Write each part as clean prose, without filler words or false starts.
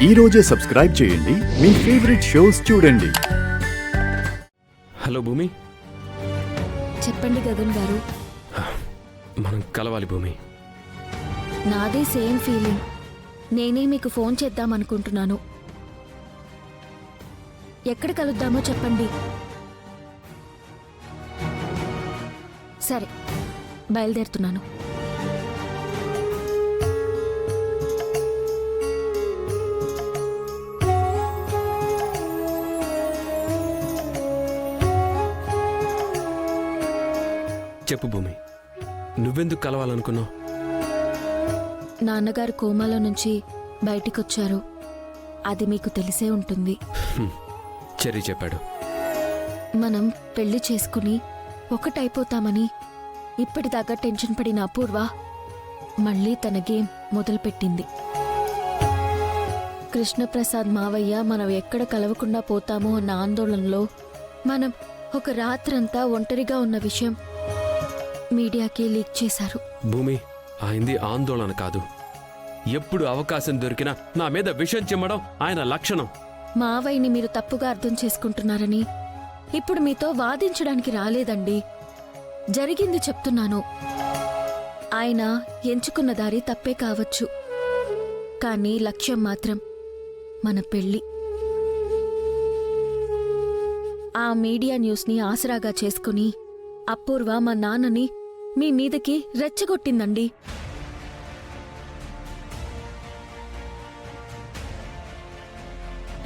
ఈ రోజే సబ్స్క్రైబ్ చేయండి మీ ఫేవరెట్ షోస్ చూడండి. హలో భూమి. చెప్పండి గగన్ గారు. మనం కలవాలి భూమి. నాదే సేమ్ ఫీలింగ్. నేనే మీకు ఫోన్ చేద్దామనుకుంటున్నాను. ఎక్కడ కలుద్దామో చెప్పండి. సరే, బయలుదేరుతున్నాను. చెప్పు భూమి, నువ్వెందుకు కలవాలనుకున్నావు? నాన్నగారు కోమాలో నుంచి బయటికొచ్చారు. అది మీకు తెలిసే ఉంటుంది. చెర్రీ చెప్పాడు. మనం పెళ్లి చేసుకుని ఒకటైపోతామని ఇప్పటిదాకా టెన్షన్ పడిన అపూర్వ మళ్ళీ తన గేమ్ మొదలుపెట్టింది. కృష్ణప్రసాద్ మావయ్య మనం ఎక్కడ కలవకుండా పోతామో అన్న ఆందోళనలో మనం ఒక రాత్రంతా ఒంటరిగా ఉన్న విషయం మీడియాకి లీక్ చేశారు. భూమి, ఆయనది ఆందోళన కాదు. ఎప్పుడు అవకాశం దొరికినా నా మీద విషం చిమ్మడం ఆయన లక్షణం. మావయ్యని మీరు తప్పుగా అర్థం చేసుకుంటున్నారని ఇప్పుడు మీతో వాదించడానికి రాలేదండి. జరిగింది చెప్తున్నాను. ఆయన ఎంచుకున్న దారి తప్పే కావచ్చు, కానీ లక్ష్యం మాత్రం మన పెళ్లి. ఆ మీడియా న్యూస్ని ఆసరాగా చేసుకుని అపూర్వ మా నాన్నని మీ మీదకి రెచ్చగొట్టిందండి.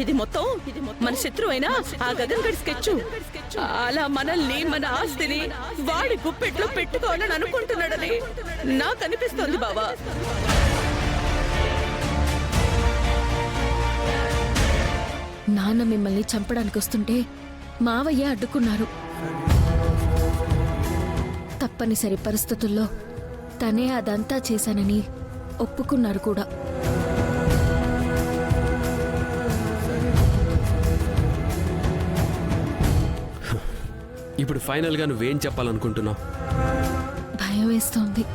ఇది మొత్తం మన శత్రువైనా ఆ గగన్ గడి స్కెచ్. అలా మనల్ని, మన ఆస్తిని వాడి గుప్పెట్లో పెట్టుకోవాలని అనుకుంటున్నాడని నాకు అనిపిస్తోంది బావా. నాన్న మిమ్మల్ని చంపడానికి వస్తుంటే మావయ్య అడ్డుకున్నారు. తప్పనిసరి పరిస్థితుల్లో తనే అదంతా చేశానని ఒప్పుకున్నారు కూడా. ఇప్పుడు ఫైనల్ గా నువ్వేం చెప్పాలనుకుంటున్నావు? భయం వేస్తోంది.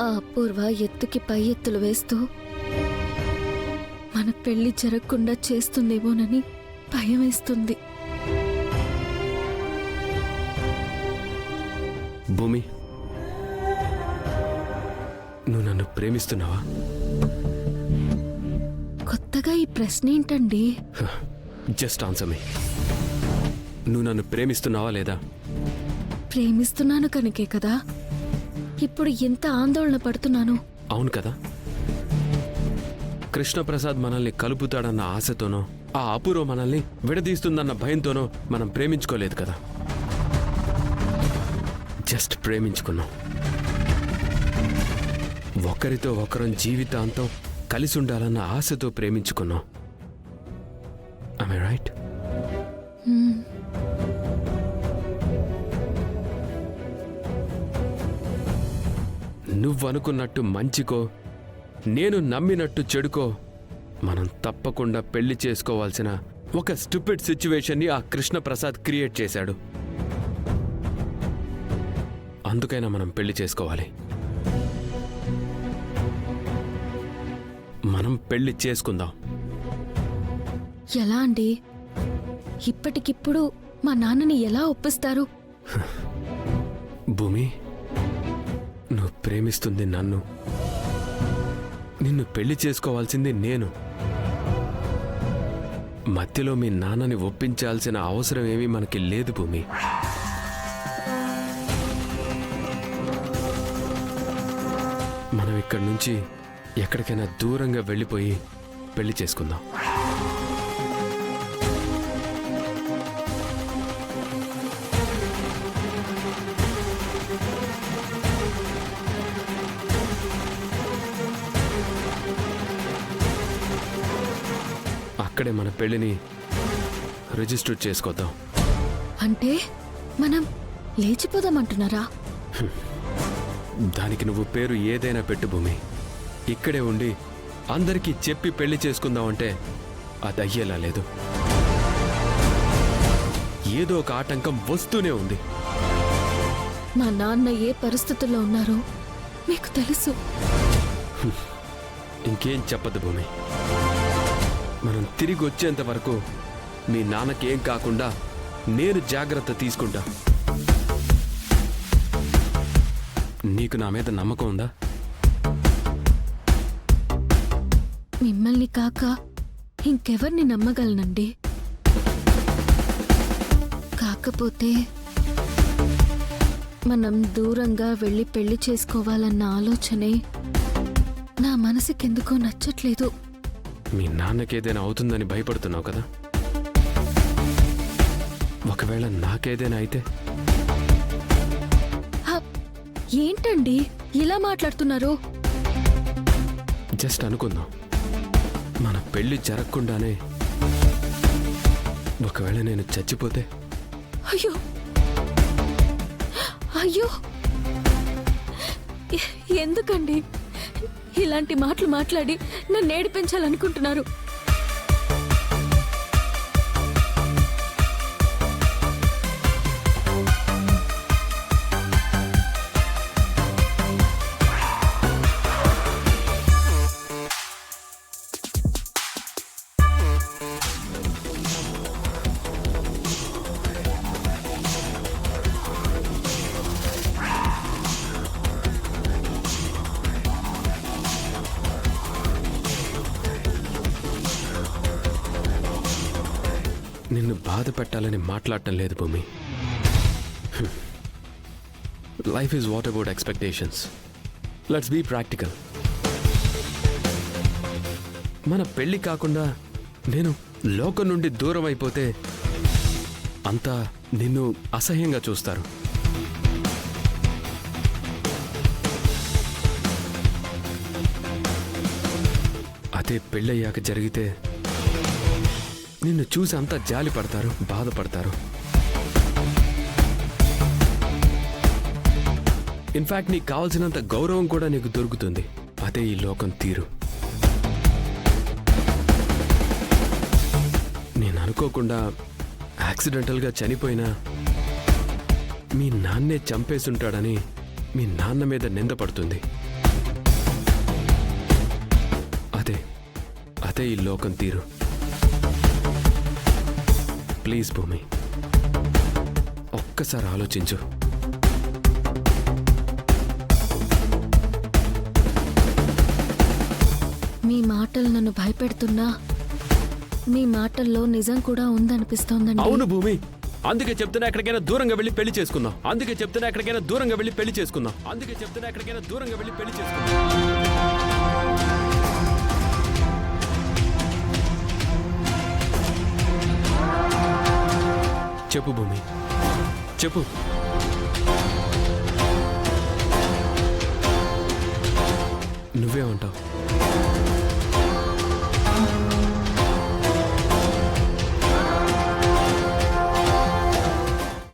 ఆ అపూర్వ ఎత్తుకి పై ఎత్తులు వేస్తూ మన పెళ్లి జరగకుండా చేస్తుందేమోనని భయం వేస్తుంది. భూమి, నువ్వు నన్ను ప్రేమిస్తున్నావా? కొత్తగా ఈ ప్రశ్న ఏంటండి? జస్ట్ ఆన్సర్ మీ. నువ్వు నన్ను ప్రేమిస్తున్నావా లేదా? ప్రేమిస్తున్నాను కనుకే కదా ఇప్పుడు ఎంత ఆందోళన పడుతున్నాను. అవును కదా. కృష్ణప్రసాద్ మనల్ని కలుపుతాడన్న ఆశతోనో, ఆ అపూర్వ మనల్ని విడదీస్తుందన్న భయంతోనో మనం ప్రేమించుకోలేదు కదా. జస్ట్ ప్రేమించుకున్నాం. ఒకరితో ఒకరం జీవితాంతం కలిసి ఉండాలన్న ఆశతో ప్రేమించుకున్నాం. Am I right? నువ్వనుకున్నట్టు మంచికో, నేను నమ్మినట్టు చెడుకో, మనం తప్పకుండా పెళ్లి చేసుకోవాల్సిన ఒక స్టూపిడ్ సిచ్యువేషన్ని ఆ కృష్ణప్రసాద్ క్రియేట్ చేశాడు. అందుకైనా మనం పెళ్లి చేసుకోవాలి. మనం పెళ్లి చేసుకుందాం. ఎలా అండి? ఇప్పటికిప్పుడు మా నాన్నని ఎలా ఒప్పిస్తారు? భూమి, నువ్వు ప్రేమిస్తుంది నన్ను, నిన్ను పెళ్లి చేసుకోవాల్సింది నేను. మధ్యలో మీ నాన్నని ఒప్పించాల్సిన అవసరం ఏమీ మనకి లేదు భూమి. మనం ఇక్కడి నుంచి ఎక్కడికైనా దూరంగా వెళ్ళిపోయి పెళ్లి చేసుకుందాం. అక్కడే మన పెళ్లిని రిజిస్టర్ చేసుకోద్దాం. అంటే మనం లేచిపోదామంటున్నారా? దానికి నువ్వు పేరు ఏదైనా పెట్టు భూమి. ఇక్కడే ఉండి అందరికీ చెప్పి పెళ్లి చేసుకుందామంటే అది అయ్యేలా లేదు. ఏదో ఒక ఆటంకం వస్తూనే ఉంది. మా నాన్న ఏ పరిస్థితుల్లో ఉన్నారో మీకు తెలుసు. ఇంకేం చెప్పదు భూమి. మనం తిరిగి వచ్చేంత వరకు మీ నాన్నకేం కాకుండా నేను జాగ్రత్త తీసుకుంటా. నీకు నా మీద నమ్మకం ఉందా? మిమ్మల్ని కాక ఇంకెవర్ని నమ్మగలనండి. కాకపోతే మనం దూరంగా వెళ్ళి పెళ్లి చేసుకోవాలన్న ఆలోచనే నా మనసుకెందుకో నచ్చట్లేదు. మీ నాన్నకేదైనా అవుతుందని భయపడుతున్నావు కదా? ఒకవేళ నాకేదైనా అయితే? ఏంటండి ఇలా మాట్లాడుతున్నారు? జస్ట్ అనుకుందాం, మన పెళ్లి జరగకుండానే ఒకవేళ నేను చచ్చిపోతే? అయ్యో అయ్యో, ఎందుకండి ఇలాంటి మాటలు మాట్లాడి నన్ను ఏడిపించాలనుకుంటున్నారు? నిన్ను బాధ పెట్టాలని మాట్లాడటం లేదు భూమి. Life is what about expectations. Let's be practical. మన పెళ్లి కాకుండా నేను లోకం నుండి దూరం అయిపోతే అంతా నిన్ను అసహ్యంగా చూస్తారు. అదే పెళ్ళయ్యాక జరిగితే నిన్ను చూసి అంతా జాలి పడతారు, బాధపడతారు. ఇన్ఫాక్ట్ నీకు కావాల్సినంత గౌరవం కూడా నీకు దొరుకుతుంది. అదే ఈ లోకం తీరు. నేను అనుకోకుండా యాక్సిడెంటల్గా చనిపోయినా మీ నాన్నే చంపేసుంటాడని మీ నాన్న మీద నింద పడుతుంది. అదే ఈ లోకం తీరు. ప్లీజ్ భూమి, ఒక్కసారి ఆలోచించు. మీ మాటలు నన్ను భయపెడుతున్నా మీ మాటల్లో నిజం కూడా ఉందనిపిస్తోందండి. అవును భూమి, అందుకే చెప్తున్నా ఎక్కడికైనా దూరంగా వెళ్ళి పెళ్లి చేసుకుందాం. అందుకే చెప్తున్నా ఎక్కడికైనా దూరంగా వెళ్ళి పెళ్లి చేసుకుందాం. అందుకే చెప్తున్నా ఎక్కడికైనా దూరంగా వెళ్ళి పెళ్లి చేసుకుందాం. చెప్పు భూమి, చెప్పు. నువ్వేమంటావు?